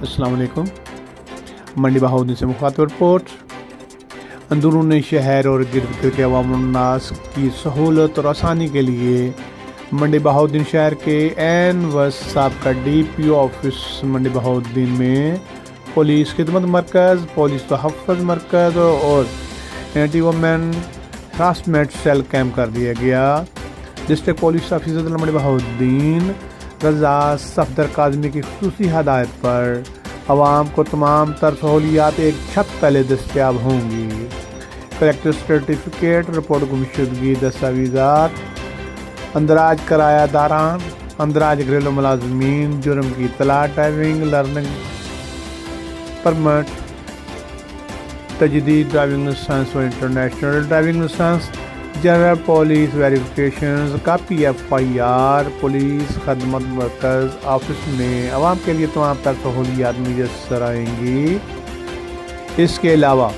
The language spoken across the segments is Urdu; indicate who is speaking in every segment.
Speaker 1: السلام علیکم۔ منڈی بہاؤدین سے مخاطب رپورٹ۔ اندرون شہر اور گرد گرد کے عوام الناس کی سہولت اور آسانی کے لیے منڈی بہاؤدین شہر کے عین و سابقہ ڈی پی او آفس منڈی بہاؤدین میں پولیس خدمت مرکز، پولیس تحفظ مرکز اور اینٹی وومن ہراسمنٹ سیل قائم کر دیا گیا۔ ڈسٹرکٹ پولیس آفیسر منڈی بہاؤدین رضا صفدر کاظمی کی خصوصی ہدایت پر عوام کو تمام تر سہولیات ایک چھت تلے دستیاب ہوں گی۔ کلیکٹر سرٹیفکیٹ، رپورٹ گمشدگی دستاویزات، اندراج کرایہ داران، اندراج گھریلو ملازمین، جرم کی اطلاع، ڈرائیونگ لرننگ پرمٹ، تجدید ڈرائیونگ لائسنس و international driving licence, general police verifications, copy F I R. Police خدمت مرکز آفس میں عوام کے لیے تمام تر سہولیات میسر آئیں گی۔ اس کے علاوہ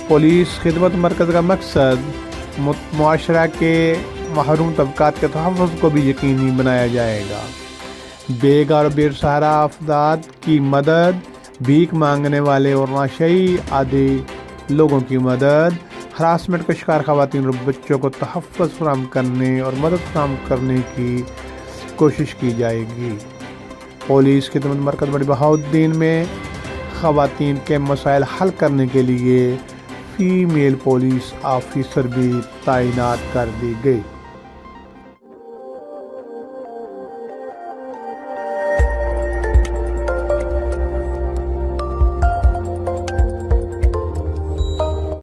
Speaker 1: پولیس خدمت مرکز کا مقصد معاشرہ کے محروم طبقات کے تحفظ کو بھی یقینی بنایا جائے گا۔ بے گھر اور بے سہارا افراد کی مدد، بھیک مانگنے والے اور ناشئی عادی لوگوں کی مدد، ہراسمنٹ کا شکار خواتین اور بچوں کو تحفظ فراہم کرنے اور مدد فراہم کرنے کی کوشش کی جائے گی۔ پولیس خدمت مرکز منڈی بہاؤدین میں خواتین کے مسائل حل کرنے کے لیے فیمیل پولیس آفیسر بھی تعینات کر دی گئی۔